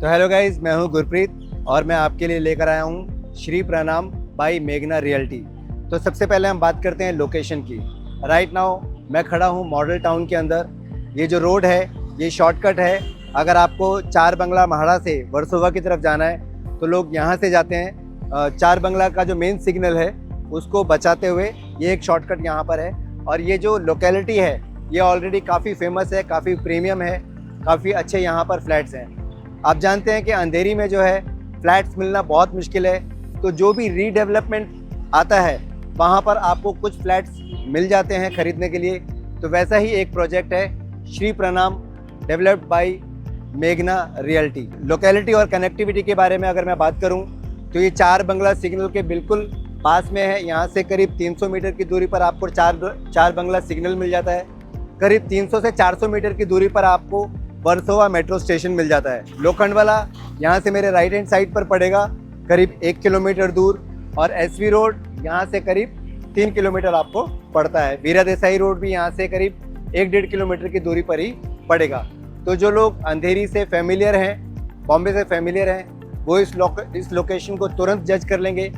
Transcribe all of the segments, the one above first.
तो hello guys, मैं हूं गुरप्रीत और मैं आपके लिए लेकर आया हूं श्री प्रणाम बाई मेघना रियल्टी। तो सबसे पहले हम बात करते हैं लोकेशन की। राइट नाउ मैं खड़ा हूं मॉडल टाउन के अंदर। ये जो रोड है ये शॉर्टकट है। अगर आपको चार बंगला महाड़ा से वर्सोवा की तरफ जाना है तो लोग यहाँ से जाते हैं। चार बंगला का जो मेन सिग्नल है उसको बचाते हुए ये एक शॉर्टकट यहाँ पर है। और ये जो लोकेलिटी है ये ऑलरेडी काफ़ी फेमस है, काफ़ी प्रीमियम है, काफ़ी अच्छे यहाँ पर फ्लैट्स हैं। आप जानते हैं कि अंधेरी में जो है फ्लैट्स मिलना बहुत मुश्किल है, तो जो भी रीडेवलपमेंट आता है वहाँ पर आपको कुछ फ्लैट्स मिल जाते हैं खरीदने के लिए। तो वैसा ही एक प्रोजेक्ट है श्री प्रणाम डेवलप्ड बाय मेघना रियल्टी। लोकेलिटी और कनेक्टिविटी के बारे में अगर मैं बात करूँ तो ये चार बंगला सिग्नल के बिल्कुल पास में है। यहाँ से करीब 300 मीटर की दूरी पर आपको चार बंगला सिग्नल मिल जाता है। करीब 300 से 400 मीटर की दूरी पर आपको वर्सोवा मेट्रो स्टेशन मिल जाता है। लोखंडवाला यहाँ से मेरे राइट हैंड साइड पर पड़ेगा करीब 1 किलोमीटर दूर, और एसवी रोड यहाँ से करीब 3 किलोमीटर आपको पड़ता है। वीरा देसाई रोड भी यहाँ से करीब 1-1.5 किलोमीटर की दूरी पर ही पड़ेगा। तो जो लोग अंधेरी से फेमिलियर हैं, बॉम्बे से फेमिलियर हैं, वो इस लोकेशन को तुरंत जज कर लेंगे,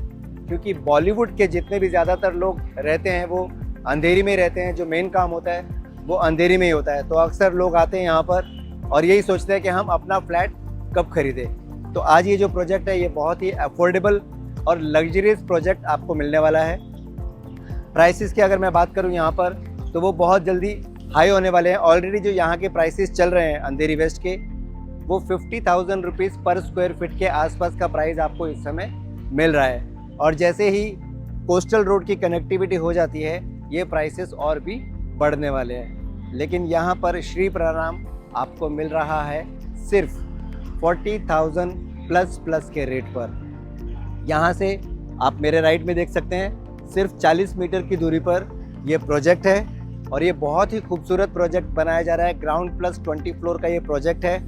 क्योंकि बॉलीवुड के जितने भी ज़्यादातर लोग रहते हैं वो अंधेरी में रहते हैं। जो मेन काम होता है वो अंधेरी में ही होता है। तो अक्सर लोग आते हैं यहाँ पर और यही सोचते हैं कि हम अपना फ्लैट कब खरीदें। तो आज ये जो प्रोजेक्ट है ये बहुत ही अफोर्डेबल और लग्जरियस प्रोजेक्ट आपको मिलने वाला है। प्राइसेस की अगर मैं बात करूँ यहाँ पर तो वो बहुत जल्दी हाई होने वाले हैं। ऑलरेडी जो यहाँ के प्राइसेस चल रहे हैं अंधेरी वेस्ट के, वो 50,000 रुपीज़ पर स्क्वायर फीट के आसपास का प्राइस आपको इस समय मिल रहा है। और जैसे ही कोस्टल रोड की कनेक्टिविटी हो जाती है ये प्राइसेस और भी बढ़ने वाले हैं। लेकिन यहाँ पर श्री प्रणाम आपको मिल रहा है सिर्फ 40,000 प्लस के रेट पर। यहाँ से आप मेरे राइट में देख सकते हैं सिर्फ 40 मीटर की दूरी पर ये प्रोजेक्ट है, और ये बहुत ही खूबसूरत प्रोजेक्ट बनाया जा रहा है। ग्राउंड प्लस 20 फ्लोर का ये प्रोजेक्ट है,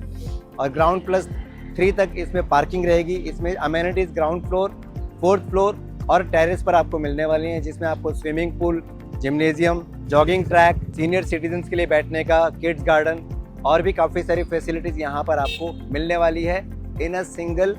और ग्राउंड प्लस 3 तक इसमें पार्किंग रहेगी। इसमें amenities ground floor, 4th floor और टेरेस पर आपको मिलने वाली हैं, जिसमें आपको swimming pool, gymnasium, jogging track, senior citizens के लिए बैठने का, किड्स गार्डन और भी काफ़ी सारी फैसिलिटीज़ यहाँ पर आपको मिलने वाली है इन अ सिंगल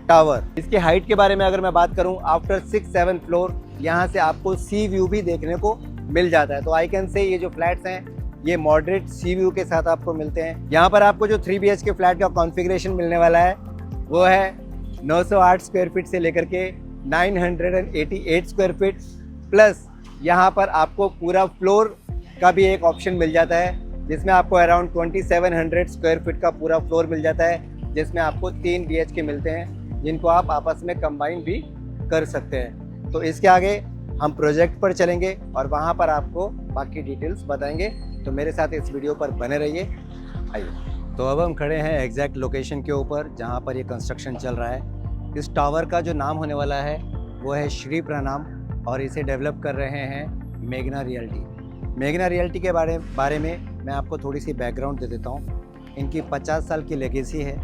टावर। इसकी हाइट के बारे में अगर मैं बात करूँ, आफ्टर 6-7 फ्लोर यहाँ से आपको सी व्यू भी देखने को मिल जाता है। तो आई कैन से ये जो फ्लैट्स हैं ये मॉडरेट सी व्यू के साथ आपको मिलते हैं। यहाँ पर आपको जो 3 BHK फ्लैट का कॉन्फ़िगरेशन मिलने वाला है वो है 908 स्क्वायर फीट से लेकर के 988 स्क्वायर फीट, प्लस यहाँ पर आपको पूरा फ्लोर का भी एक ऑप्शन मिल जाता है, जिसमें आपको अराउंड 2700 स्क्वायर फीट का पूरा फ्लोर मिल जाता है, जिसमें आपको 3 BHK मिलते हैं, जिनको आप आपस में कंबाइन भी कर सकते हैं। तो इसके आगे हम प्रोजेक्ट पर चलेंगे और वहाँ पर आपको बाकी डिटेल्स बताएंगे। तो मेरे साथ इस वीडियो पर बने रहिए। आइए, तो अब हम खड़े हैं एग्जैक्ट लोकेशन के ऊपर जहाँ पर ये कंस्ट्रक्शन चल रहा है। इस टावर का जो नाम होने वाला है वो है श्री प्रणाम, और इसे डेवलप कर रहे हैं मेघना रियल्टी। मेघना रियल्टी के बारे में मैं आपको थोड़ी सी बैकग्राउंड दे देता हूँ। इनकी 50 साल की लेगेसी है।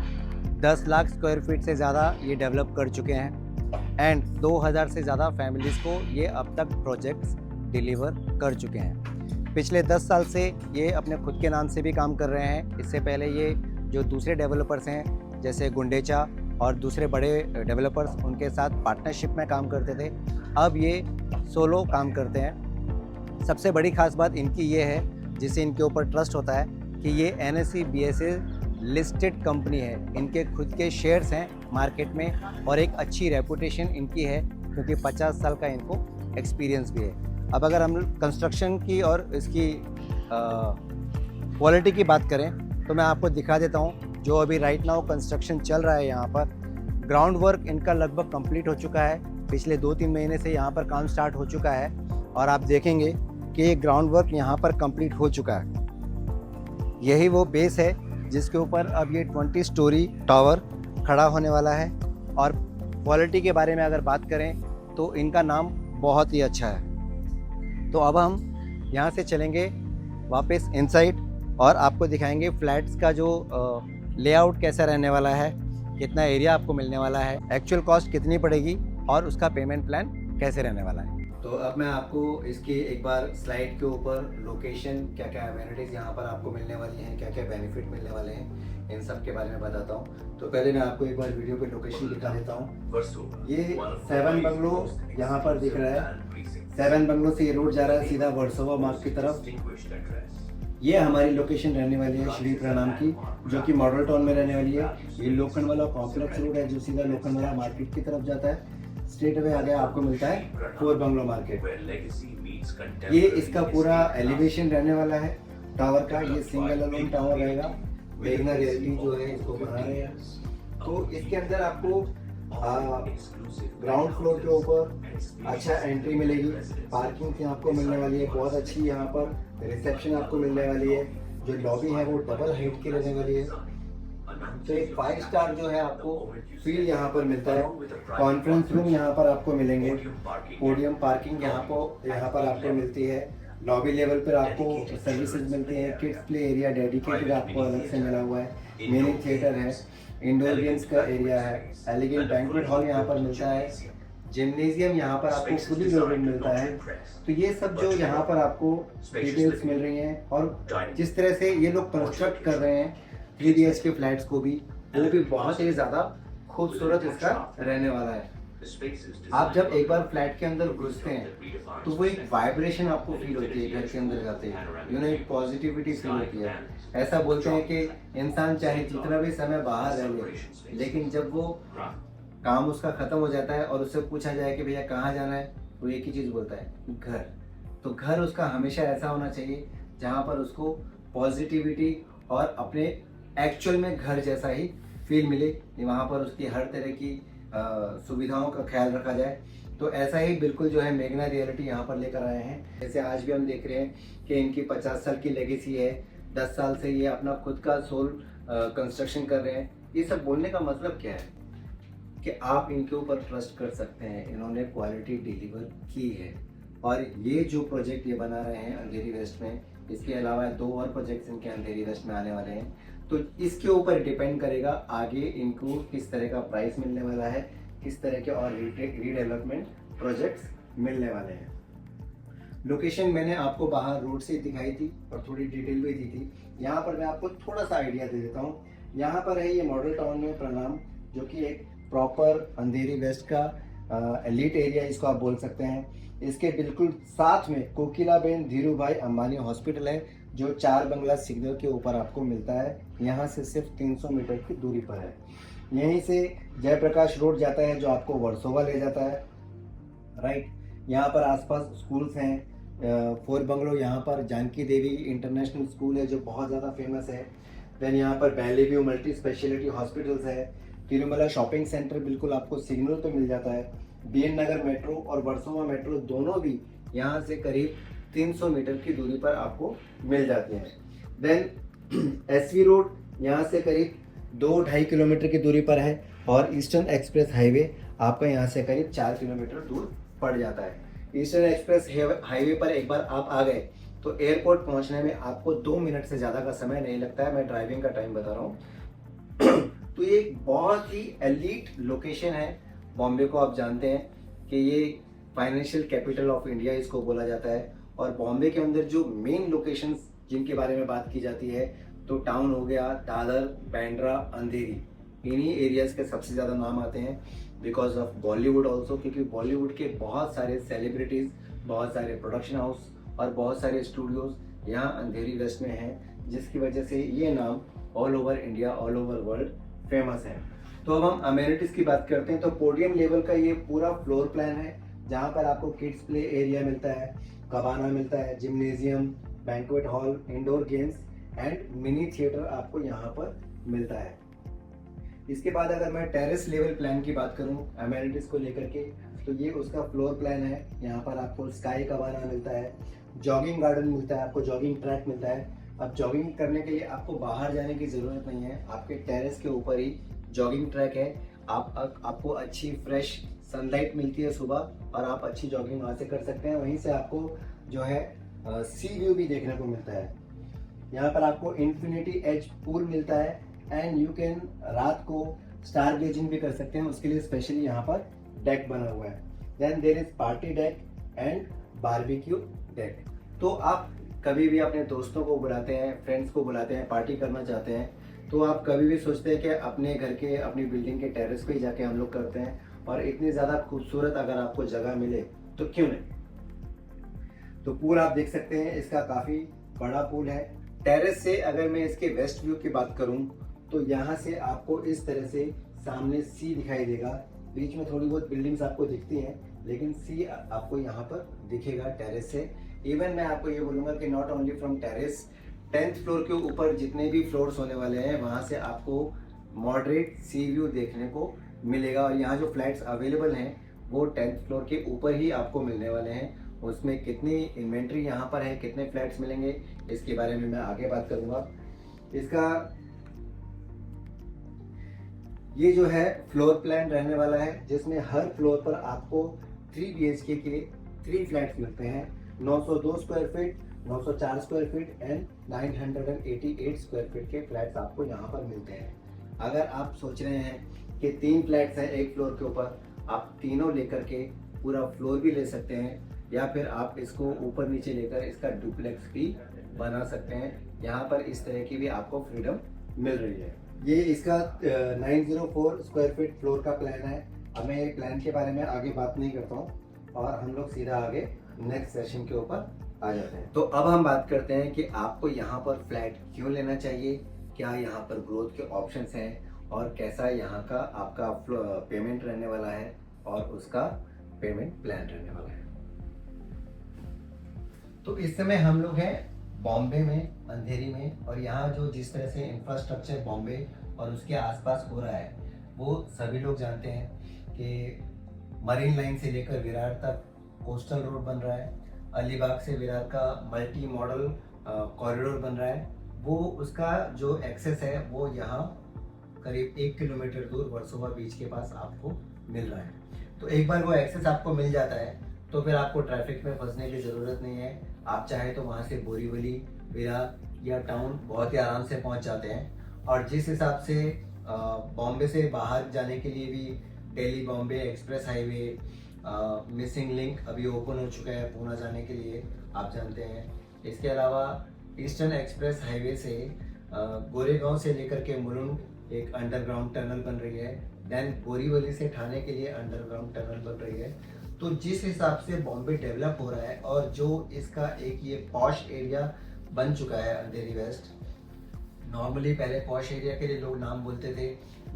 10 लाख स्क्वायर फीट से ज़्यादा ये डेवलप कर चुके हैं, एंड 2000 से ज़्यादा फैमिलीज़ को ये अब तक प्रोजेक्ट्स डिलीवर कर चुके हैं। पिछले 10 साल से ये अपने खुद के नाम से भी काम कर रहे हैं। इससे पहले ये जो दूसरे डेवलपर्स हैं जैसे गुंडेचा और दूसरे बड़े डेवलपर्स, उनके साथ पार्टनरशिप में काम करते थे। अब ये सोलो काम करते हैं। सबसे बड़ी खास बात इनकी ये है, जिससे इनके ऊपर ट्रस्ट होता है, कि ये NSE BSE लिस्टेड कंपनी है। इनके खुद के शेयर्स हैं मार्केट में, और एक अच्छी रेपुटेशन इनकी है, क्योंकि 50 साल का इनको एक्सपीरियंस भी है। अब अगर हम कंस्ट्रक्शन की और इसकी क्वालिटी की बात करें तो मैं आपको दिखा देता हूँ। जो अभी राइट नाउ कंस्ट्रक्शन चल रहा है यहाँ पर, ग्राउंड वर्क इनका लगभग कंप्लीट हो चुका है। पिछले 2-3 महीने से यहाँ पर काम स्टार्ट हो चुका है, और आप देखेंगे कि ये ग्राउंड वर्क यहाँ पर कंप्लीट हो चुका है। यही वो बेस है जिसके ऊपर अब ये 20 स्टोरी टावर खड़ा होने वाला है। और क्वालिटी के बारे में अगर बात करें तो इनका नाम बहुत ही अच्छा है। तो अब हम यहाँ से चलेंगे वापस इनसाइड और आपको दिखाएंगे फ्लैट्स का जो लेआउट कैसा रहने वाला है, कितना एरिया आपको मिलने वाला है, एक्चुअल कॉस्ट कितनी पड़ेगी और उसका पेमेंट प्लान कैसे रहने वाला है। तो अब मैं आपको इसके एक बार स्लाइड के ऊपर लोकेशन, क्या क्या अमेनिटीज़ यहाँ पर आपको मिलने वाली हैं, क्या क्या बेनिफिट मिलने वाले हैं, इन सब के बारे में बताता हूँ। तो पहले मैं आपको एक बार वीडियो पे लोकेशन दिखा देता हूँ। ये 7 बंगलो यहाँ पर दिख रहा है। 7 बंगलो से ये रोड जा रहा है सीधा वर्सोवा मार्ग की तरफ। ये हमारी लोकेशन रहने वाली है श्री प्रणाम की, जो कि मॉडल टाउन में रहने वाली है। ये लोखंडवाला कॉम्प्लेक्स रोड है जो सीधा लोखंडवाला मार्केट की तरफ जाता है। स्ट्रेट अवे आगे आपको मिलता है 4 बंगलो मार्केट। ये इसका पूरा एलिवेशन रहने वाला है टावर का। ये सिंगल अलोन टावर रहेगा। मेघना रियल्टी जो है इसको बना रहे हैं। तो इसके अंदर आपको ग्राउंड फ्लोर के ऊपर अच्छा एंट्री मिलेगी। पार्किंग आपको मिलने वाली है बहुत अच्छी। यहाँ पर रिसेप्शन आपको मिलने वाली है। जो लॉबी है वो डबल हाइट की रहने वाली है। तो एक 5 स्टार जो है आपको फील यहाँ पर मिलता है। कॉन्फ्रेंस रूम यहाँ पर आपको मिलेंगे। पोडियम पार्किंग यहाँ पर आपको मिलती है। लॉबी लेवल पर आपको सर्विसेज मिलती हैं। किड्स प्ले एरिया डेडिकेटेड आपको अलग से मिला हुआ है। मिनी थिएटर है। इंडोर गेम्स का एरिया है। एलिगेंट बैंक्वेट हॉल यहाँ पर मिलता है। जिम्नेजियम यहाँ पर आपको फुली लोडेड मिलता है। तो ये सब जो यहाँ पर आपको डिटेल्स मिल रही हैं, और जिस तरह से ये लोग कंस्ट्रक्ट कर रहे हैं 3 BHK फ्लैट्स को भी, वो भी बहुत ही ज़्यादा खूबसूरत इसका रहने वाला है। आप जब एक बार फ्लैट के अंदर घुसते हैं तो वो एक वाइब्रेशन आपको फील होती है घर के अंदर जाते हैं। एक पॉजिटिविटी फील होती है। ऐसा बोलते हैं कि इंसान चाहे जितना भी समय बाहर रह ले, लेकिन जब वो काम उसका खत्म हो जाता है और उससे पूछा जाए कि भैया कहाँ जाना है, तो एक ही चीज़ बोलता है, घर। तो घर उसका हमेशा ऐसा होना चाहिए जहाँ पर उसको पॉजिटिविटी और अपने एक्चुअल में घर जैसा ही फील मिले। वहाँ पर उसकी हर तरह की सुविधाओं का ख्याल रखा जाए। तो ऐसा ही बिल्कुल जो है मेघना रियलिटी यहाँ पर लेकर आए हैं। जैसे आज भी हम देख रहे हैं कि इनकी 50 साल की लेगेसी है। 10 साल से ये अपना खुद का सोल कंस्ट्रक्शन कर रहे हैं। ये सब बोलने का मतलब क्या है कि आप इनके ऊपर ट्रस्ट कर सकते हैं। इन्होंने क्वालिटी डिलीवर की है। और ये जो प्रोजेक्ट ये बना रहे हैं अंधेरी वेस्ट में, इसके अलावा 2 और प्रोजेक्ट्स इनके अंधेरी वेस्ट में आने वाले हैं। तो इसके ऊपर डिपेंड करेगा आगे इनको किस तरह का प्राइस मिलने वाला है, किस तरह के और रीडेवलपमेंट प्रोजेक्ट्स मिलने वाले हैं। लोकेशन मैंने आपको बाहर रोड से दिखाई थी और थोड़ी डिटेल भी दी थी। यहाँ पर मैं आपको थोड़ा सा आइडिया दे देता हूँ। यहाँ पर है ये मॉडल टाउन में प्रणाम, जो कि एक प्रॉपर अंधेरी वेस्ट का एलिट एरिया इसको आप बोल सकते हैं। इसके बिल्कुल साथ में कोकिलाबेन धीरूभाई अंबानी हॉस्पिटल है, जो 4 बंगला सिग्नल के ऊपर आपको मिलता है। यहाँ से सिर्फ 300 मीटर की दूरी पर है। यहीं से जयप्रकाश रोड जाता है जो आपको वर्सोवा ले जाता है, राइट। यहाँ पर आसपास स्कूल्स हैं। 4 बंगलो यहाँ पर जानकी देवी इंटरनेशनल स्कूल है जो बहुत ज़्यादा फेमस है। देन यहाँ पर बैलीव्यू मल्टी स्पेशलिटी हॉस्पिटल्स है। तिरुमला शॉपिंग सेंटर बिल्कुल आपको सिग्नल पे मिल जाता है। BN नगर मेट्रो और वर्सोवा मेट्रो दोनों भी यहाँ से करीब 300 मीटर की दूरी पर आपको मिल जाती हैं। देन SV रोड यहाँ से करीब 2-2.5 किलोमीटर की दूरी पर है। और ईस्टर्न एक्सप्रेस हाईवे आपका यहाँ से करीब 4 किलोमीटर दूर पड़ जाता है। ईस्टर्न एक्सप्रेस हाईवे पर एक बार आप आ गए तो एयरपोर्ट पहुँचने में आपको 2 मिनट से ज़्यादा का समय नहीं लगता है। मैं ड्राइविंग का टाइम बता रहा हूँ। तो ये एक बहुत ही एलीट लोकेशन है। बॉम्बे को आप जानते हैं कि ये फाइनेंशियल कैपिटल ऑफ इंडिया इसको बोला जाता है। और बॉम्बे के अंदर जो मेन लोकेशंस जिनके बारे में बात की जाती है, तो टाउन हो गया, दादर, बांद्रा, अंधेरी, इन्हीं एरियाज के सबसे ज़्यादा नाम आते हैं बिकॉज ऑफ बॉलीवुड ऑल्सो, क्योंकि बॉलीवुड के बहुत सारे सेलिब्रिटीज़, बहुत सारे प्रोडक्शन हाउस और बहुत सारे स्टूडियोज़ यहाँ अंधेरी वेस्ट में हैं, जिसकी वजह से ये नाम all over India, all over world famous है। तो अब हम अमेनिटीज़ की बात करते हैं। तो पोडियम लेवल का ये पूरा फ्लोर प्लान है, जहाँ पर आपको किड्स प्ले एरिया मिलता है, कबाना मिलता है, gymnasium, banquet hall, indoor games and mini theatre आपको यहाँ पर मिलता है। इसके बाद अगर मैं टेरेस लेवल प्लान की बात करूँ अमेनिटीज़ को लेकर के, तो ये उसका फ्लोर प्लान है। यहाँ पर आपको स्काई कबाना मिलता है, जॉगिंग गार्डन मिलता है, आपको जॉगिंग ट्रैक मिलता है। अब जॉगिंग करने के लिए आपको बाहर जाने की ज़रूरत नहीं है, आपके टेरेस के ऊपर ही जॉगिंग ट्रैक है। आपको अच्छी फ्रेश सनलाइट मिलती है सुबह और आप अच्छी जॉगिंग वहाँ से कर सकते हैं। वहीं से आपको जो है सी व्यू भी देखने को मिलता है। यहाँ पर आपको इन्फिनिटी एज पूल मिलता है एंड यू कैन रात को स्टार गेजिंग भी कर सकते हैं। उसके लिए स्पेशली यहाँ पर डेक बना हुआ है। Then there is party deck and barbecue deck. तो आप कभी भी अपने दोस्तों को बुलाते हैं, फ्रेंड्स को बुलाते हैं, पार्टी करना चाहते हैं, तो आप कभी भी सोचते हैं कि अपने घर के अपनी बिल्डिंग के टेरेस पे ही जाके हम लोग करते हैं, और इतनी ज़्यादा खूबसूरत अगर आपको जगह मिले तो क्यों नहीं। तो पूल आप देख सकते हैं, इसका काफ़ी बड़ा पूल है। टेरेस से अगर मैं इसके वेस्ट व्यू की बात करूं तो यहाँ से आपको इस तरह से सामने सी दिखाई देगा। बीच में थोड़ी बहुत बिल्डिंग्स आपको दिखती हैं, लेकिन सी आपको यहाँ पर दिखेगा टेरेस से। इवन मैं आपको ये बोलूँगा कि not only from terrace, 10th floor के ऊपर जितने भी फ्लोर्स होने वाले हैं वहाँ से आपको मॉडरेट सी व्यू देखने को मिलेगा। और यहाँ जो फ्लैट्स अवेलेबल हैं वो 10th फ्लोर के ऊपर ही आपको मिलने वाले हैं। उसमें कितनी इन्वेंट्री यहाँ पर है, कितने फ्लैट्स मिलेंगे, इसके बारे में मैं आगे बात करूँगा। इसका ये जो है फ्लोर प्लान रहने वाला है, जिसमें हर फ्लोर पर आपको 3 BHK के 3 फ्लैट्स मिलते हैं। 902 square feet, 904 square feet and 988 square feet के फ्लैट्स आपको यहाँ पर मिलते हैं। अगर आप सोच रहे हैं कि 3 फ्लैट्स हैं एक फ्लोर के ऊपर, आप तीनों लेकर के पूरा फ्लोर भी ले सकते हैं, या फिर आप इसको ऊपर नीचे लेकर इसका डुप्लेक्स भी बना सकते हैं। यहाँ पर इस तरह की भी आपको फ्रीडम मिल रही है। ये इसका 904 स्क्वायर फीट फ्लोर का प्लान है। अब मैं प्लान के बारे में आगे बात नहीं करता हूँ और हम लोग सीधा आगे नेक्स्ट सेशन के ऊपर आ जाते हैं। तो अब हम बात करते हैं कि आपको यहाँ पर फ्लैट क्यों लेना चाहिए, क्या यहाँ पर ग्रोथ के ऑप्शंस हैं और कैसा यहाँ का आपका पेमेंट रहने वाला है और उसका पेमेंट प्लान रहने वाला है। तो इस समय हम लोग हैं बॉम्बे में, अंधेरी में, और यहाँ जो जिस तरह से इंफ्रास्ट्रक्चर बॉम्बे और उसके आसपास हो रहा है वो सभी लोग जानते हैं कि मरीन लाइन से लेकर विरार तक कोस्टल रोड बन रहा है, अलीबाग से विरार का मल्टी मॉडल कॉरिडोर बन रहा है। वो उसका जो एक्सेस है वो यहाँ करीब 1 किलोमीटर दूर वर्सोवा बीच के पास आपको मिल रहा है। तो एक बार वो एक्सेस आपको मिल जाता है तो फिर आपको ट्रैफिक में फंसने की ज़रूरत नहीं है। आप चाहे तो वहाँ से बोरीवली, विरार या टाउन बहुत ही आराम से पहुँच जाते हैं। और जिस हिसाब से बॉम्बे से बाहर जाने के लिए भी Delhi Bombay express highway missing link अभी ओपन हो चुका है पूना जाने के लिए, आप जानते हैं। इसके अलावा ईस्टर्न एक्सप्रेस हाईवे से गोरेगांव से लेकर के मुलुंड एक अंडरग्राउंड टनल बन रही है। देन बोरीवली से ठाणे के लिए अंडरग्राउंड टनल बन रही है। तो जिस हिसाब से बॉम्बे डेवलप हो रहा है और जो इसका एक ये पॉश एरिया बन चुका है अंधेरी वेस्ट। नॉर्मली पहले पॉश एरिया के लिए लोग नाम बोलते थे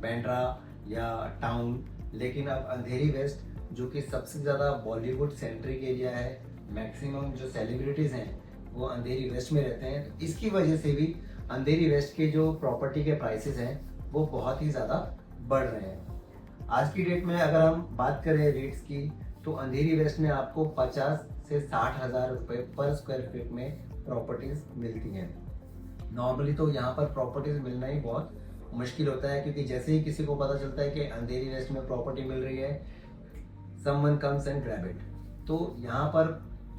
बैंड्रा या टाउन, लेकिन अब अंधेरी वेस्ट जो कि सबसे ज़्यादा बॉलीवुड सेंट्रिक एरिया है, मैक्सिमम जो सेलिब्रिटीज़ हैं वो अंधेरी वेस्ट में रहते हैं, तो इसकी वजह से भी अंधेरी वेस्ट के जो प्रॉपर्टी के प्राइसेस हैं वो बहुत ही ज़्यादा बढ़ रहे हैं। आज की डेट में अगर हम बात करें रेट्स की तो अंधेरी वेस्ट में आपको 50 से 60 हज़ार रुपये पर स्क्वायर फीट में प्रॉपर्टीज़ मिलती हैं। नॉर्मली तो यहाँ पर प्रॉपर्टीज़ मिलना ही बहुत मुश्किल होता है, क्योंकि जैसे ही किसी को पता चलता है कि अंधेरी वेस्ट में प्रॉपर्टी मिल रही है, someone comes and grab it. तो यहाँ पर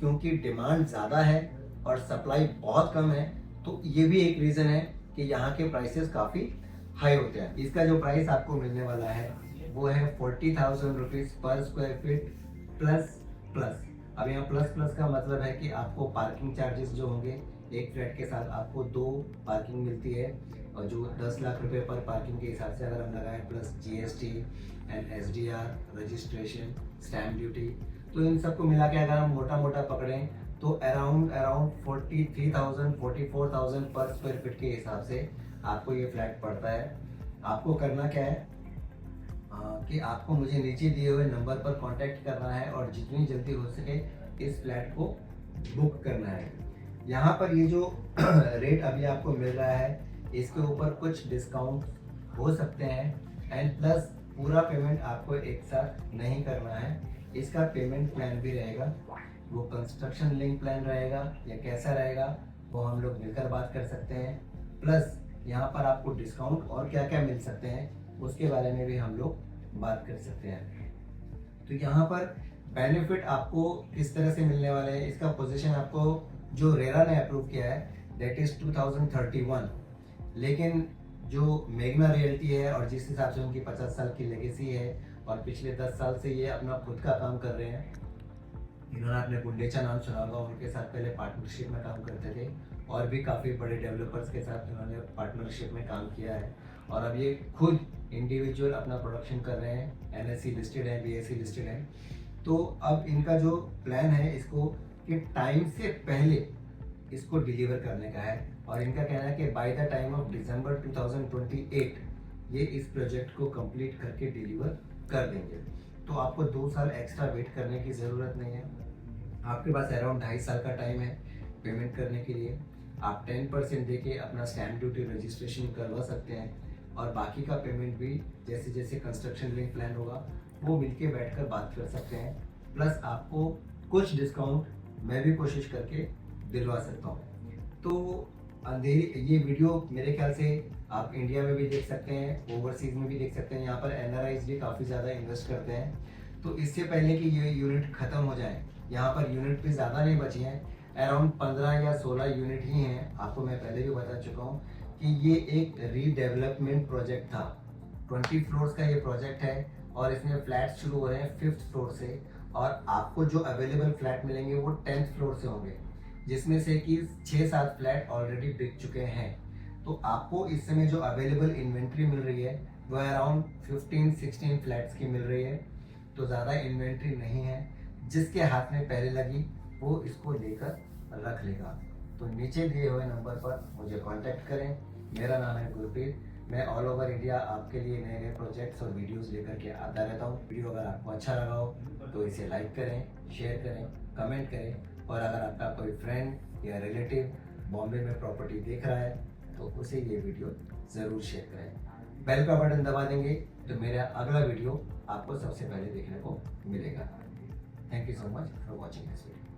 क्योंकि डिमांड ज़्यादा है और सप्लाई बहुत कम है, तो ये भी एक रीज़न है कि यहाँ के प्राइसेस काफ़ी हाई होते हैं। इसका जो प्राइस आपको मिलने वाला है वो है 40,000 रुपीज़ पर स्क्वायर फीट प्लस। अब यहाँ प्लस का मतलब है कि आपको पार्किंग चार्जेस जो होंगे, एक फ्लैट के साथ आपको 2 पार्किंग मिलती है, और जो 10 लाख रुपए पर पार्किंग के हिसाब से अगर हम लगाएं, plus GST and SDR, registration, stamp duty, तो इन सबको मिला के अगर हम मोटा पकड़ें तो अराउंड 43,000 44,000 पर स्क्वायर फीट के हिसाब से आपको ये फ्लैट पड़ता है। आपको करना क्या है कि आपको मुझे नीचे दिए हुए नंबर पर कांटेक्ट करना है और जितनी जल्दी हो सके इस फ्लैट को बुक करना है। यहाँ पर ये जो रेट अभी आपको मिल रहा है इसके ऊपर कुछ डिस्काउंट हो सकते हैं, एंड प्लस पूरा पेमेंट आपको एक साथ नहीं करना है। इसका पेमेंट प्लान भी रहेगा, वो कंस्ट्रक्शन लिंक प्लान रहेगा या कैसा रहेगा वो हम लोग मिलकर बात कर सकते हैं। प्लस यहाँ पर आपको डिस्काउंट और क्या क्या मिल सकते हैं उसके बारे में भी हम लोग बात कर सकते हैं। तो यहाँ पर बेनिफिट आपको किस तरह से मिलने वाले हैं, इसका पोजीशन आपको जो रेरा ने अप्रूव किया है दैट इज़ 2031, लेकिन जो मेघना रियल्टी है और जिस हिसाब से उनकी 50 साल की लेगेसी है और पिछले 10 साल से ये अपना खुद का काम कर रहे हैं। इन्होंने अपने गुंडेचा नाम सुना होगा, उनके साथ पहले पार्टनरशिप में काम करते थे और भी काफ़ी बड़े डेवलपर्स के साथ इन्होंने पार्टनरशिप में काम किया है और अब ये खुद इंडिविजुअल अपना प्रोडक्शन कर रहे हैं, NSE लिस्टेड है, BSE लिस्टेड है। तो अब इनका जो प्लान है इसको कि टाइम से पहले इसको डिलीवर करने का है और इनका कहना है कि by the time of December 2028 ये इस प्रोजेक्ट को कंप्लीट करके डिलीवर कर देंगे। तो आपको 2 साल एक्स्ट्रा वेट करने की ज़रूरत नहीं है। आपके पास अराउंड 2.5 साल का टाइम है पेमेंट करने के लिए। आप 10% देके अपना स्टैम्प ड्यूटी रजिस्ट्रेशन करवा सकते हैं और बाकी का पेमेंट भी जैसे जैसे कंस्ट्रक्शन लिंक प्लान होगा वो मिलके बैठकर बात कर सकते हैं। प्लस आपको कुछ डिस्काउंट मैं भी कोशिश करके दिलवा सकता हूँ। तो अंधेरी ये वीडियो मेरे ख्याल से आप इंडिया में भी देख सकते हैं, ओवरसीज में भी देख सकते हैं। यहाँ पर NRIs भी काफ़ी ज़्यादा इन्वेस्ट करते हैं। तो इससे पहले कि ये यूनिट ख़त्म हो जाए, यहाँ पर यूनिट भी ज़्यादा नहीं बची हैं, अराउंड 15 या 16 यूनिट ही हैं। आपको मैं पहले भी बता चुका हूँ कि ये एक रीडेवलपमेंट प्रोजेक्ट था। 20 फ्लोर्स का ये प्रोजेक्ट है और इसमें फ्लैट शुरू हो रहे हैं 5th फ्लोर से और आपको जो अवेलेबल फ्लैट मिलेंगे वो 10th फ्लोर से होंगे, जिसमें से कि 6-7 फ्लैट ऑलरेडी बिक चुके हैं। तो आपको इस समय जो अवेलेबल इन्वेंट्री मिल रही है वो अराउंड 15-16 फ्लैट्स की मिल रही है। तो ज़्यादा इन्वेंट्री नहीं है, जिसके हाथ में पहले लगी वो इसको लेकर रख लेगा। तो नीचे दिए हुए नंबर पर मुझे कांटेक्ट करें। मेरा नाम है गुरप्रीत। मैं ऑल ओवर इंडिया आपके लिए नए नए प्रोजेक्ट्स और वीडियोस लेकर के आता रहता हूँ। वीडियो अगर आपको अच्छा लगा हो तो इसे लाइक करें, शेयर करें, कमेंट करें और अगर आपका कोई फ्रेंड या रिलेटिव बॉम्बे में प्रॉपर्टी देख रहा है तो उसे ये वीडियो ज़रूर शेयर करें। बेल का बटन दबा देंगे तो मेरा अगला वीडियो आपको सबसे पहले देखने को मिलेगा। Thank you so much for watching this video.